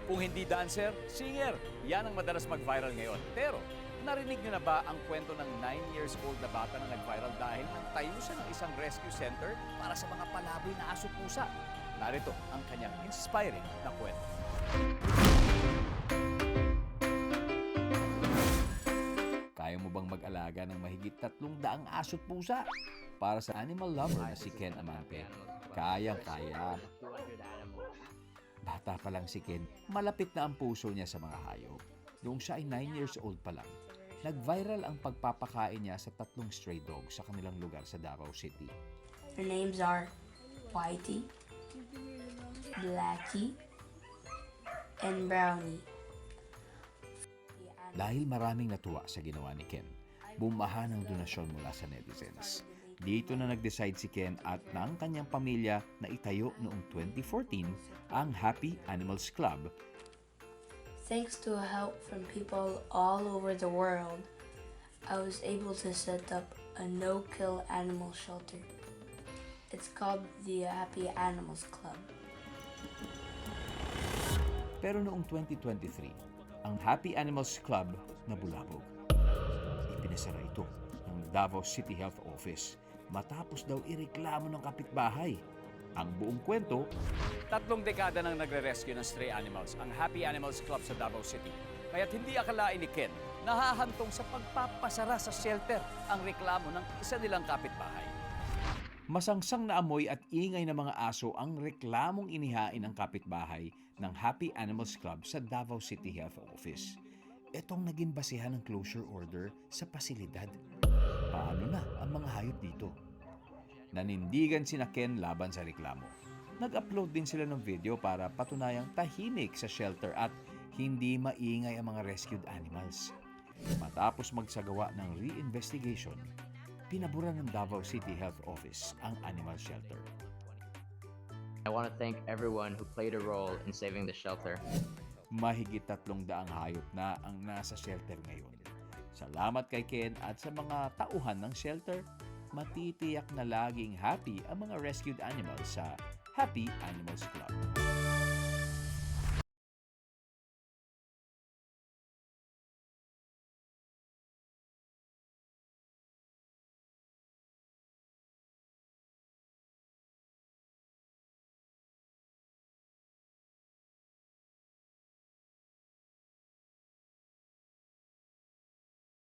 Kung hindi dancer, singer. Yan ang madalas mag-viral ngayon. Pero narinig nyo na ba ang kwento ng 9 years old na bata na nag-viral dahil nagtayo siya ng isang rescue center para sa mga palaboy na aso-pusa? Narito ang kanyang inspiring na kwento. Kaya mo bang mag-alaga ng mahigit 300 aso't pusa? Para sa animal lover na si Ken Amante, kayang-kaya. Bata pa lang si Ken, malapit na ang puso niya sa mga hayop. Noong siya ay 9 years old pa lang, nag-viral ang pagpapakain niya sa 3 stray dogs sa kanilang lugar sa Davao City. Their names are Whitey, Blackie, and Brownie. Dahil maraming natuwa sa ginawa ni Ken, bumaha ng donasyon mula sa netizens. Dito na nag-decide si Ken at ng kanyang pamilya na itayo noong 2014 ang Happy Animals Club. Thanks to help from people all over the world, I was able to set up a no-kill animal shelter. It's called the Happy Animals Club. Pero noong 2023, ang Happy Animals Club nabulabog. Ipinasara ito ng Davao City Health Office matapos daw ireklamo ng kapitbahay. Ang buong kwento, 3 dekada nang nagre-rescue ng stray animals ang Happy Animals Club sa Davao City. Kaya't hindi akalain ni Ken nahahantong sa pagpapasara sa shelter ang reklamo ng isa nilang kapitbahay. Masangsang na amoy at ingay ng mga aso ang reklamong inihain ng kapitbahay ng Happy Animals Club sa Davao City Health Office. Itong naging basihan ng closure order sa pasilidad. Paano na ang mga hayop dito? Nanindigan sina Ken laban sa reklamo. Nag-upload din sila ng video para patunayang tahimik sa shelter at hindi maingay ang mga rescued animals. Matapos magsagawa ng re-investigation, pinabura ng Davao City Health Office ang animal shelter. I want to thank everyone who played a role in saving the shelter. Mahigit 300 hayop na ang nasa shelter ngayon. Salamat kay Ken at sa mga tauhan ng shelter, matitiyak na laging happy ang mga rescued animals sa Happy Animals Club.